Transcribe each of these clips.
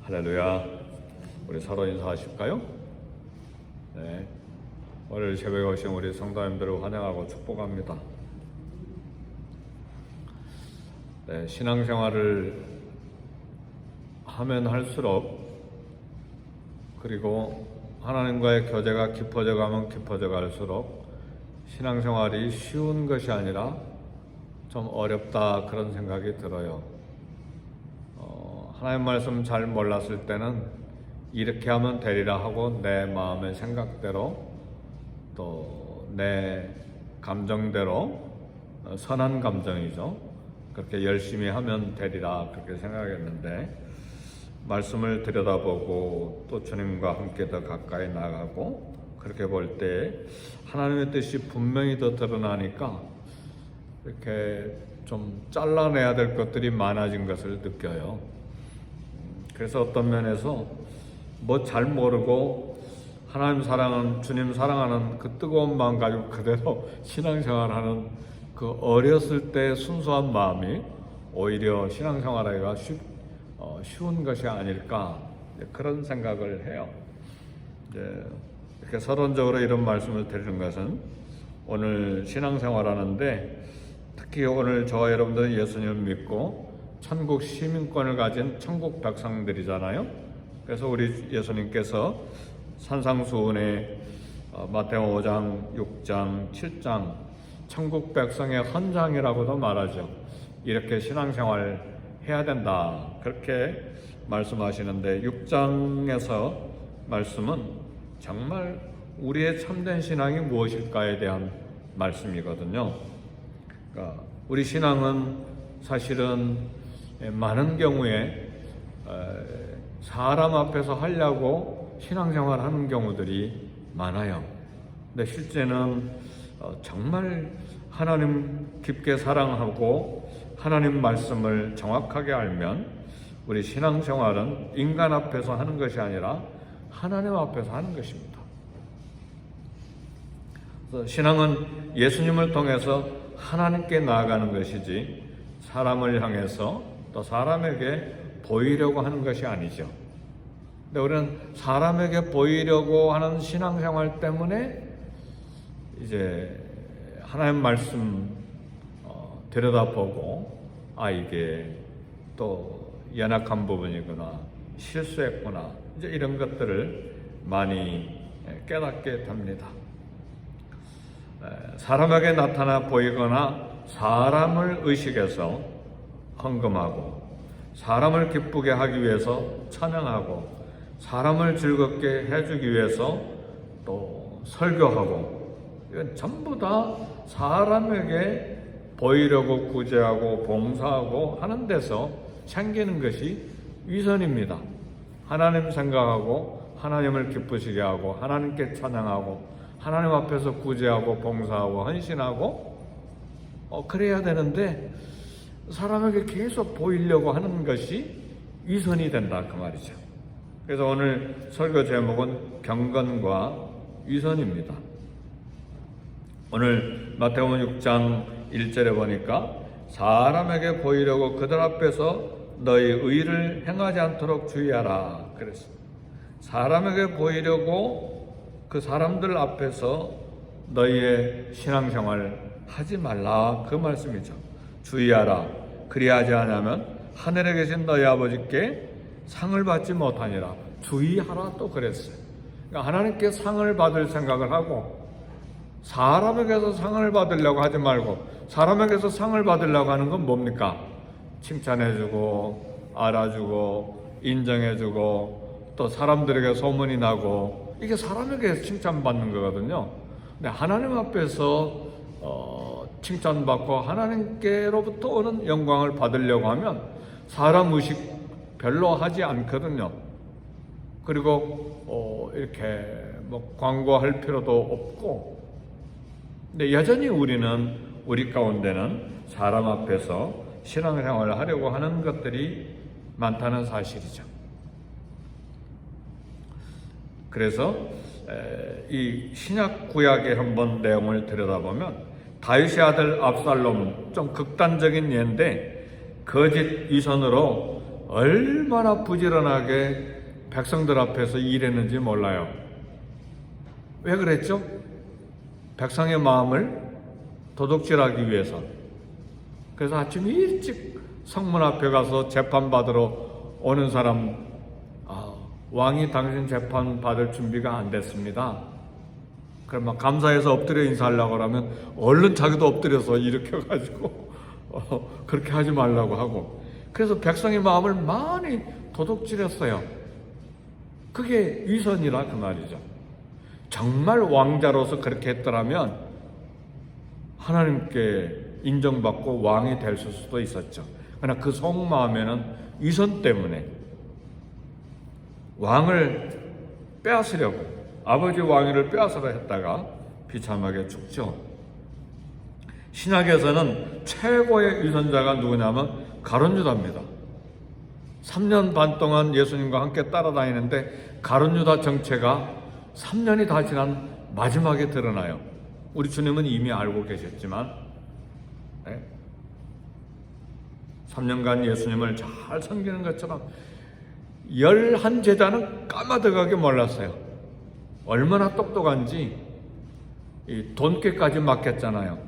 할렐루야. 우리 서로 인사하실까요? 네. 오늘 새벽에 오신 우리 성도님들을 환영하고 축복합니다. 네, 신앙생활을 하면 할수록 그리고 하나님과의 교제가 깊어져 가면 깊어져 갈수록 신앙생활이 쉬운 것이 아니라 좀 어렵다, 그런 생각이 들어요. 하나님 말씀 잘 몰랐을 때는 이렇게 하면 되리라 하고 내 마음의 생각대로 또 내 감정대로, 선한 감정이죠, 그렇게 열심히 하면 되리라 그렇게 생각했는데, 말씀을 들여다보고 또 주님과 함께 더 가까이 나가고 그렇게 볼 때 하나님의 뜻이 분명히 더 드러나니까 이렇게 좀 잘라내야 될 것들이 많아진 것을 느껴요. 그래서 어떤 면에서 뭐 잘 모르고 하나님 사랑하는, 주님 사랑하는 그 뜨거운 마음 가지고 그대로 신앙생활하는 그 어렸을 때 순수한 마음이 오히려 신앙생활하기가 쉬운 것이 아닐까, 그런 생각을 해요. 이렇게 서론적으로 이런 말씀을 드리는 것은 오늘 신앙생활하는데 특히 오늘 저와 여러분들은 예수님을 믿고 천국 시민권을 가진 천국 백성들이잖아요. 그래서 우리 예수님께서 산상수훈에 마태복음 5장, 6장, 7장 천국 백성의 헌장이라고도 말하죠. 이렇게 신앙생활 해야 된다, 그렇게 말씀하시는데 6장에서 말씀은 정말 우리의 참된 신앙이 무엇일까에 대한 말씀이거든요. 그러니까 우리 신앙은 사실은 많은 경우에 사람 앞에서 하려고 신앙생활 하는 경우들이 많아요. 근데 실제는 정말 하나님 깊게 사랑하고 하나님 말씀을 정확하게 알면 우리 신앙생활은 인간 앞에서 하는 것이 아니라 하나님 앞에서 하는 것입니다. 그래서 신앙은 예수님을 통해서 하나님께 나아가는 것이지 사람을 향해서 또 사람에게 보이려고 하는 것이 아니죠. 근데 우리는 사람에게 보이려고 하는 신앙생활 때문에 이제 하나님 말씀 들여다보고 이게 또 연약한 부분이구나, 실수했구나, 이제 이런 것들을 많이 깨닫게 됩니다. 사람에게 나타나 보이거나 사람을 의식해서 헌금하고 사람을 기쁘게 하기 위해서 찬양하고 사람을 즐겁게 해주기 위해서 또 설교하고, 이건 전부 다 사람에게 보이려고 구제하고 봉사하고 하는 데서 챙기는 것이 위선입니다. 하나님 생각하고 하나님을 기쁘시게 하고 하나님께 찬양하고 하나님 앞에서 구제하고 봉사하고 헌신하고 그래야 되는데 사람에게 계속 보이려고 하는 것이 위선이 된다, 그 말이죠. 그래서 오늘 설교 제목은 경건과 위선입니다. 오늘 마태복음 6장 1절에 보니까 사람에게 보이려고 그들 앞에서 너희 의를 행하지 않도록 주의하라 그랬습니다. 사람에게 보이려고 그 사람들 앞에서 너희의 신앙생활 하지 말라, 그 말씀이죠. 주의하라. 그리하지 않으면 하늘에 계신 너희 아버지께 상을 받지 못하니라. 주의하라 또 그랬어요. 그러니까 하나님께 상을 받을 생각을 하고 사람에게서 상을 받으려고 하지 말고, 사람에게서 상을 받으려고 하는 건 뭡니까? 칭찬해주고 알아주고 인정해주고 또 사람들에게 소문이 나고, 이게 사람에게 칭찬받는 거거든요. 근데 하나님 앞에서 칭찬받고 하나님께로부터 오는 영광을 받으려고 하면 사람 의식 별로 하지 않거든요. 그리고 이렇게 뭐 광고할 필요도 없고, 근데 여전히 우리 가운데는 사람 앞에서 신앙생활을 하려고 하는 것들이 많다는 사실이죠. 그래서 이 신약 구약의 한번 내용을 들여다보면 다윗의 아들 압살롬, 좀 극단적인 예인데 거짓 위선으로 얼마나 부지런하게 백성들 앞에서 일했는지 몰라요. 왜 그랬죠? 백성의 마음을 도둑질하기 위해서. 그래서 아침 일찍 성문 앞에 가서 재판받으러 오는 사람, 왕이 당신 재판 받을 준비가 안 됐습니다. 그러면 감사해서 엎드려 인사하려고 하면 얼른 자기도 엎드려서 일으켜가지고 그렇게 하지 말라고 하고. 그래서 백성의 마음을 많이 도둑질했어요. 그게 위선이라 그 말이죠. 정말 왕자로서 그렇게 했더라면 하나님께 인정받고 왕이 될 수도 있었죠. 그러나 그 속마음에는 위선 때문에 왕을 빼앗으려고, 아버지 왕위를 빼앗으려 했다가 비참하게 죽죠. 신약에서는 최고의 위선자가 누구냐면 가룟유다입니다. 3년 반 동안 예수님과 함께 따라다니는데 가룟유다 정체가 3년이 다 지난 마지막에 드러나요. 우리 주님은 이미 알고 계셨지만 3년간 예수님을 잘 섬기는 것처럼 11제자는 까마득하게 몰랐어요. 얼마나 똑똑한지 돈꾀까지 맡겼잖아요.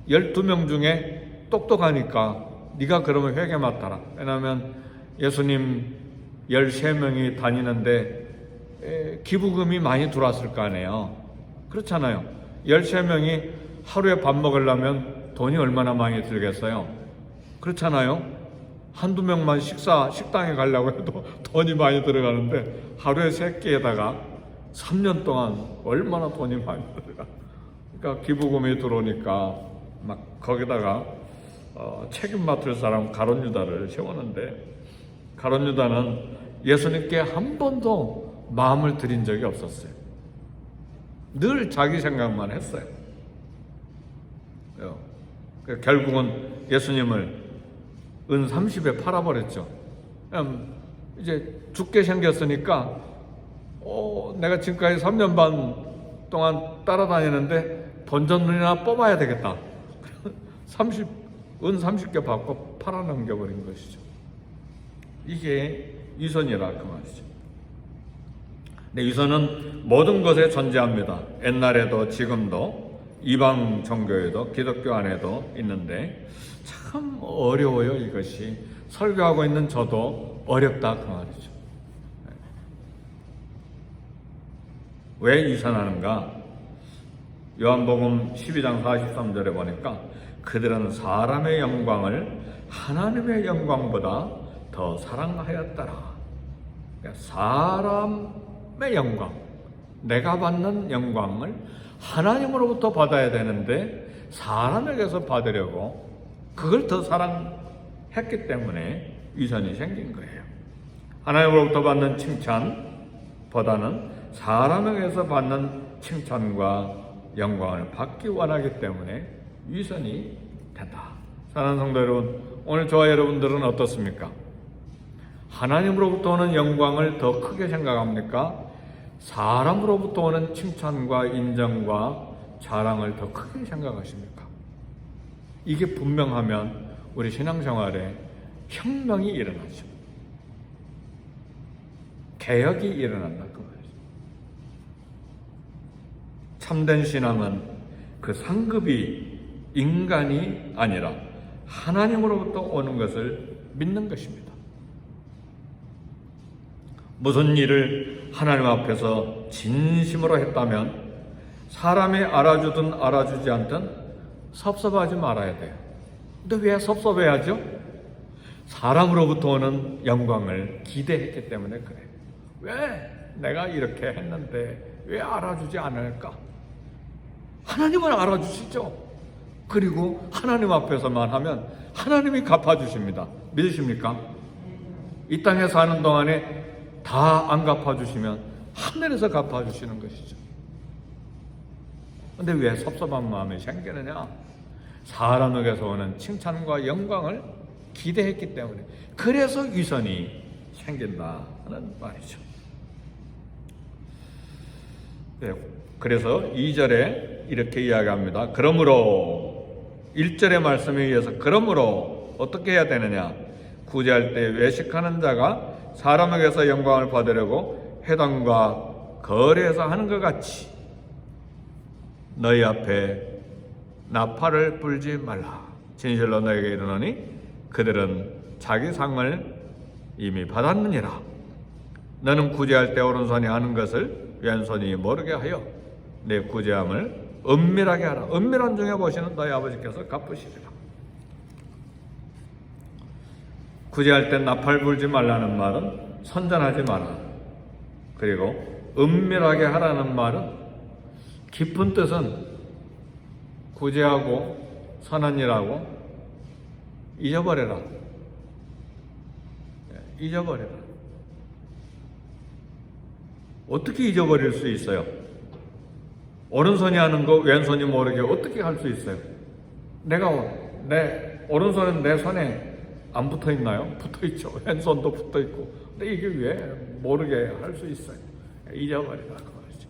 12명 중에 똑똑하니까 네가 그러면 회개 맡아라. 왜냐하면 예수님 13명이 다니는데 기부금이 많이 들어왔을 거 아니에요. 그렇잖아요. 13명이 하루에 밥 먹으려면 돈이 얼마나 많이 들겠어요. 그렇잖아요. 한두 명만 식당에 가려고 해도 돈이 많이 들어가는데 하루에 3끼에다가 3년 동안 얼마나 돈이 많이 들어가. 그러니까 기부금이 들어오니까 막 거기다가 책임 맡을 사람 가룟유다를 세우는데, 가룟유다는 예수님께 한 번도 마음을 들인 적이 없었어요. 늘 자기 생각만 했어요. 결국은 예수님을 은 30에 팔아버렸죠. 이제 죽게 생겼으니까 내가 지금까지 3년 반 동안 따라다니는데 본전이나 뽑아야 되겠다. 은 30개 받고 팔아넘겨버린 것이죠. 이게 위선이라 그 말이죠. 근데 위선은 모든 것에 존재합니다. 옛날에도 지금도 이방 종교에도 기독교 안에도 있는데 참 어려워요. 이것이 설교하고 있는 저도 어렵다 그 말이죠. 왜 위선하는가? 요한복음 12장 43절에 보니까 그들은 사람의 영광을 하나님의 영광보다 더 사랑하였더라. 그러니까 사람의 영광, 내가 받는 영광을 하나님으로부터 받아야 되는데 사람에게서 받으려고 그걸 더 사랑했기 때문에 위선이 생긴 거예요. 하나님으로부터 받는 칭찬보다는 사람에게서 받는 칭찬과 영광을 받기 원하기 때문에 위선이 된다. 사랑하는 성도 여러분, 오늘 저와 여러분들은 어떻습니까? 하나님으로부터 오는 영광을 더 크게 생각합니까? 사람으로부터 오는 칭찬과 인정과 자랑을 더 크게 생각하십니까? 이게 분명하면 우리 신앙생활에 혁명이 일어나죠. 개혁이 일어난다 그 말이죠. 참된 신앙은 그 상급이 인간이 아니라 하나님으로부터 오는 것을 믿는 것입니다. 무슨 일을 하나님 앞에서 진심으로 했다면 사람이 알아주든 알아주지 않든 섭섭하지 말아야 돼요. 근데 왜 섭섭해야죠? 사람으로부터 오는 영광을 기대했기 때문에 그래요. 왜 내가 이렇게 했는데 왜 알아주지 않을까? 하나님은 알아주시죠. 그리고 하나님 앞에서만 하면 하나님이 갚아주십니다. 믿으십니까? 이 땅에 사는 동안에 다 안 갚아주시면 하늘에서 갚아주시는 것이죠. 근데 왜 섭섭한 마음이 생기느냐? 사람에게서 오는 칭찬과 영광을 기대했기 때문에, 그래서 위선이 생긴다는 말이죠. 네, 그래서 2절에 이렇게 이야기합니다. 그러므로 1절의 말씀에 의해서 그러므로 어떻게 해야 되느냐? 구제할 때 외식하는 자가 사람에게서 영광을 받으려고 회당과 거리에서 하는 것 같이 너희 앞에 나팔을 불지 말라. 진실로 너에게 이르노니 그들은 자기 상을 이미 받았느니라. 너는 구제할 때 오른손이 하는 것을 왼손이 모르게 하여 내 구제함을 은밀하게 하라. 은밀한 중에 보시는 너희 아버지께서 갚으시리라. 구제할 때 나팔 불지 말라는 말은 선전하지 마라. 그리고 은밀하게 하라는 말은 깊은 뜻은 구제하고 선한 일하고 잊어버려라. 잊어버려라. 어떻게 잊어버릴 수 있어요? 오른손이 하는 거 왼손이 모르게 어떻게 할 수 있어요? 내 오른손은 내 손에 안 붙어 있나요? 붙어 있죠. 왼손도 붙어 있고. 근데 이게 왜 모르게 할 수 있어요? 잊어버리라 그 말이죠.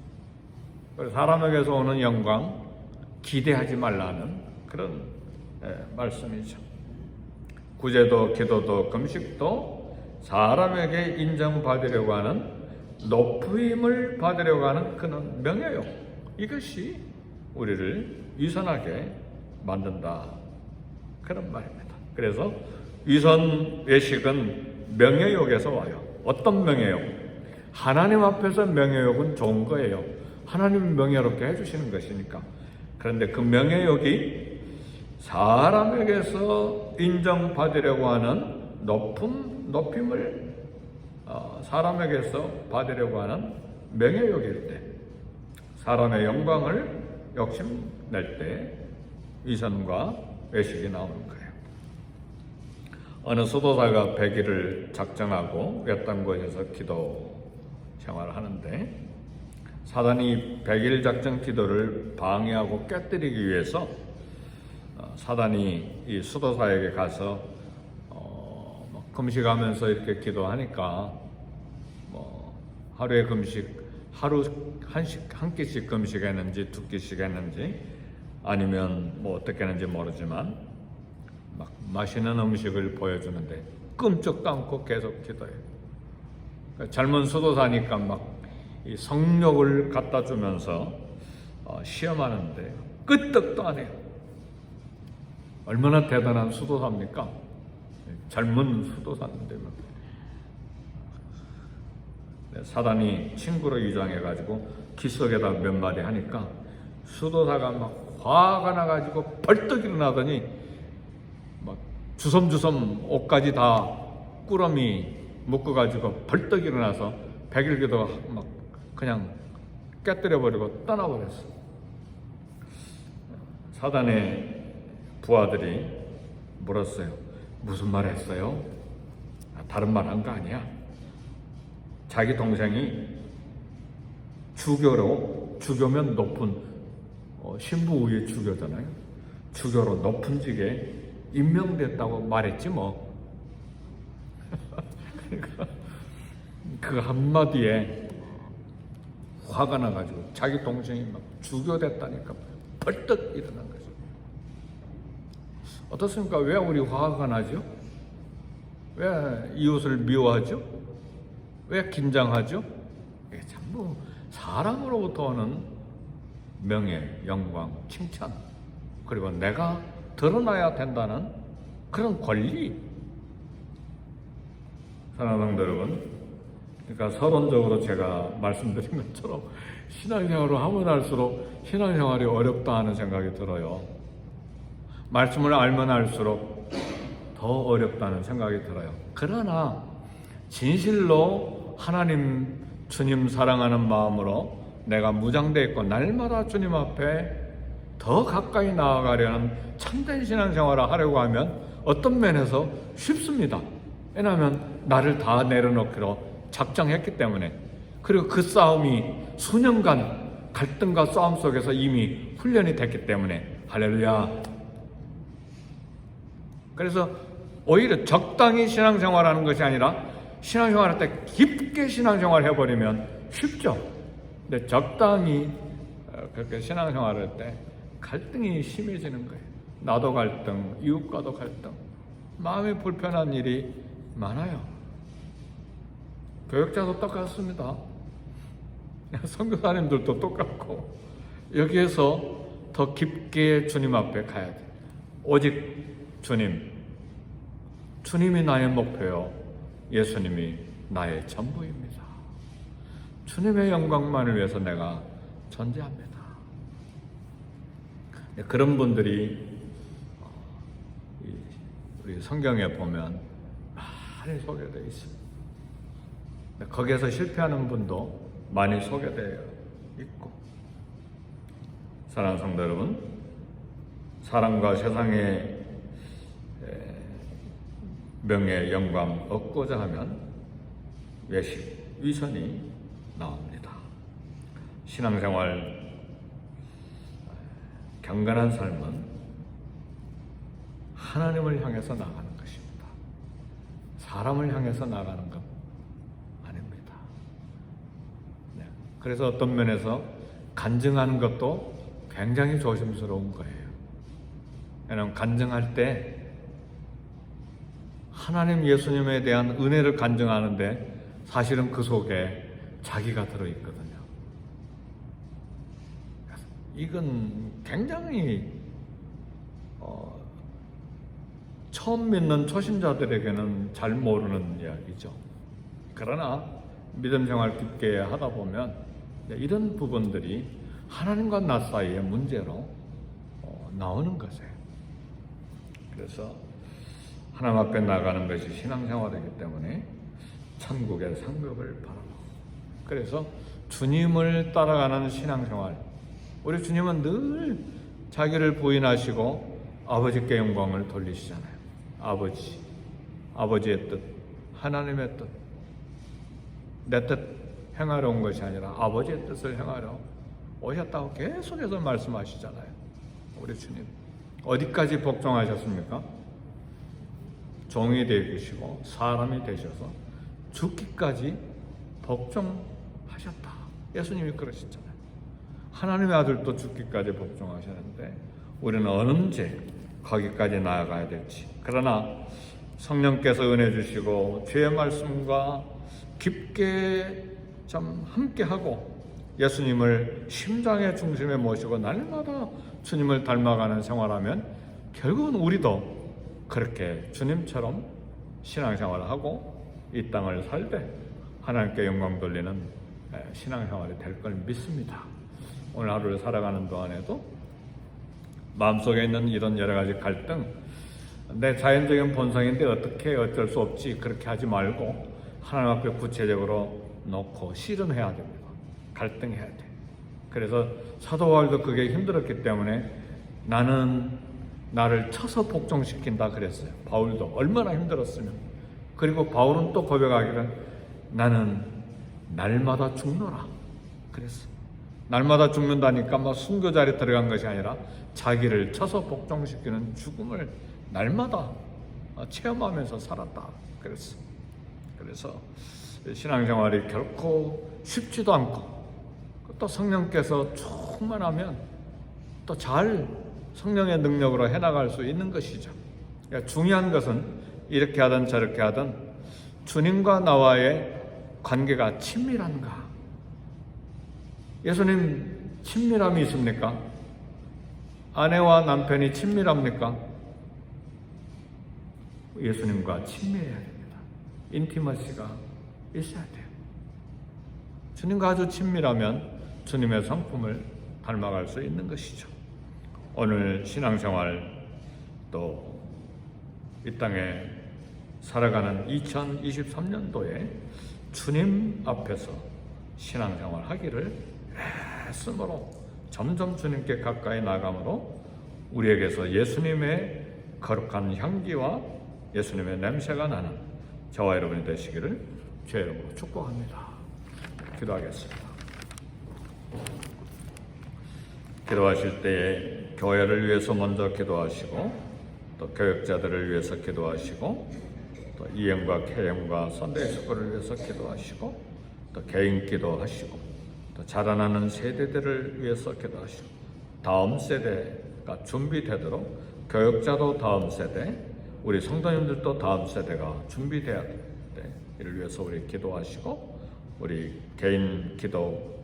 그래서 사람에게서 오는 영광 기대하지 말라는 그런 말씀이죠. 구제도 기도도 금식도 사람에게 인정받으려고 하는 높임을 받으려고 하는 그런 명예욕, 이것이 우리를 위선하게 만든다 그런 말입니다. 그래서 위선 외식은 명예욕에서 와요. 어떤 명예욕? 하나님 앞에서 명예욕은 좋은 거예요. 하나님을 명예롭게 해주시는 것이니까. 그런데 그 명예욕이 사람에게서 인정받으려고 하는 높임을 사람에게서 받으려고 하는 명예욕일 때, 사람의 영광을 욕심낼 때 위선과 외식이 나오는 거예요. 어느 수도사가 100일을 작정하고 외딴 곳에서 기도 생활을 하는데 사단이 100일 작정 기도를 방해하고 깨뜨리기 위해서 사단이 이 수도사에게 가서 금식하면서 이렇게 기도하니까 하루에 금식, 하루 한 끼씩 금식했는지 2끼씩 했는지 아니면 어떻게 했는지 모르지만 막 맛있는 음식을 보여주는데 끔찍도 않고 계속 기도해요. 젊은 수도사니까 막 이 성욕을 갖다 주면서 시험하는데 끄떡도 안 해요. 얼마나 대단한 수도사입니까? 젊은 수도사인데 사단이 친구로 위장해가지고 기석에다 몇 마디 하니까 수도사가 막 화가 나가지고 벌떡 일어나더니 막 주섬주섬 옷까지 다 꾸러미 묶어가지고 벌떡 일어나서 100일 기도 막 그냥 깨뜨려버리고 떠나버렸어. 사단의 부하들이 물었어요. 무슨 말 했어요? 다른 말 한 거 아니야? 자기 동생이 주교면 높은 신부 위에 주교잖아요. 주교로 높은 직에 임명됐다고 말했지 뭐. 그러니까 그 한마디에 화가 나가지고 자기 동생이 막 주교됐다니까 벌떡 일어난 거죠. 어떻습니까? 왜 우리 화가 나죠? 왜 이웃을 미워하죠? 왜 긴장하죠? 이게 전부 사람으로부터 오는 명예, 영광, 칭찬, 그리고 내가 드러나야 된다는 그런 권리. 사랑하는 성도 여러분, 그러니까 서론적으로 제가 말씀드린 것처럼 신앙생활을 하면 할수록 신앙생활이 어렵다 하는 생각이 들어요. 말씀을 알면 알수록 더 어렵다는 생각이 들어요. 그러나 진실로 하나님 주님 사랑하는 마음으로 내가 무장되어 있고 날마다 주님 앞에 더 가까이 나아가려는 참된 신앙생활을 하려고 하면 어떤 면에서 쉽습니다. 왜냐하면 나를 다 내려놓기로 작정했기 때문에, 그리고 그 싸움이 수년간 갈등과 싸움 속에서 이미 훈련이 됐기 때문에. 할렐루야. 그래서 오히려 적당히 신앙생활하는 것이 아니라 신앙생활할 때 깊게 신앙생활 해버리면 쉽죠. 근데 적당히 그렇게 신앙생활할 때 갈등이 심해지는 거예요. 나도 갈등, 이웃과도 갈등, 마음이 불편한 일이 많아요. 교육자도 똑같습니다. 선교사님들도 똑같고, 여기에서 더 깊게 주님 앞에 가야 돼. 오직 주님이 나의 목표요, 예수님이 나의 전부입니다. 주님의 영광만을 위해서 내가 존재합니다. 그런 분들이 우리 성경에 보면 많이 소개되어 있습니다. 거기에서 실패하는 분도 많이 소개되어 있고, 사랑하는 성도 여러분, 사람과 세상의 명예, 영광 얻고자 하면 외식, 위선이 나옵니다. 신앙생활, 경건한 삶은 하나님을 향해서 나가는 것입니다. 사람을 향해서 나가는 것 아닙니다. 네. 그래서 어떤 면에서 간증하는 것도 굉장히 조심스러운 거예요. 왜냐하면 간증할 때 하나님 예수님에 대한 은혜를 간증하는데 사실은 그 속에 자기가 들어있거든요. 이건 굉장히 처음 믿는 초신자들에게는 잘 모르는 이야기죠. 그러나 믿음 생활 깊게 하다 보면 이런 부분들이 하나님과 나 사이의 문제로 나오는 것이에요. 그래서 하나님 앞에 나가는 것이 신앙생활이기 때문에 천국의 상급을 바라보고, 그래서 주님을 따라가는 신앙생활, 우리 주님은 늘 자기를 부인하시고 아버지께 영광을 돌리시잖아요. 아버지의 뜻, 하나님의 뜻, 내 뜻 행하러 온 것이 아니라 아버지의 뜻을 행하러 오셨다고 계속해서 말씀하시잖아요. 우리 주님 어디까지 복종하셨습니까? 종이 되시고 사람이 되셔서 죽기까지 복종하셨다. 예수님이 그러셨잖아요. 하나님의 아들도 죽기까지 복종하셨는데 우리는 언제 거기까지 나아가야 될지. 그러나 성령께서 은혜 주시고 주의 말씀과 깊게 좀 함께하고 예수님을 심장의 중심에 모시고 날마다 주님을 닮아가는 생활하면 결국은 우리도 그렇게 주님처럼 신앙생활을 하고 이 땅을 살 때 하나님께 영광 돌리는 신앙생활이 될 걸 믿습니다. 오늘 하루를 살아가는 동안에도 마음속에 있는 이런 여러 가지 갈등, 내 자연적인 본성인데 어떻게 어쩔 수 없지, 그렇게 하지 말고 하나님 앞에 구체적으로 놓고 씨름해야 됩니다. 갈등해야 돼. 그래서 사도 바울도 그게 힘들었기 때문에 나는 나를 쳐서 복종시킨다 그랬어요. 바울도 얼마나 힘들었으면. 그리고 바울은 또 고백하기를 나는 날마다 죽노라 그랬어. 날마다 죽는다니까 막 순교 자리에 들어간 것이 아니라 자기를 쳐서 복종시키는 죽음을 날마다 체험하면서 살았다 그랬어. 그래서 신앙생활이 결코 쉽지도 않고 또 성령께서 충만하면 또 잘 성령의 능력으로 해나갈 수 있는 것이죠. 그러니까 중요한 것은 이렇게 하든 저렇게 하든 주님과 나와의 관계가 친밀한가. 예수님 친밀함이 있습니까? 아내와 남편이 친밀합니까? 예수님과 친밀해야 됩니다. 인티머시가 있어야 돼요. 주님과 아주 친밀하면 주님의 성품을 닮아갈 수 있는 것이죠. 오늘 신앙생활 또 이 땅에 살아가는 2023년도에 주님 앞에서 신앙생활 하기를 애씀으로 점점 주님께 가까이 나감으로 우리에게서 예수님의 거룩한 향기와 예수님의 냄새가 나는 저와 여러분이 되시기를 주의 이름으로 축복합니다. 기도하겠습니다. 기도하실 때에 교회를 위해서 먼저 기도하시고 또 교역자들을 위해서 기도하시고 또 이행과 개행과 선대스쿨을 위해서 기도하시고 또 개인 기도하시고 또 자라나는 세대들을 위해서 기도하시고 다음 세대가 준비되도록 교역자도 다음 세대, 우리 성도님들도 다음 세대가 준비돼야 돼. 이를 위해서 우리 기도하시고 우리 개인 기도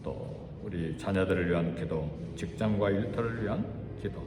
또 우리 자녀들을 위한 기도, 직장과 일터를 위한 기도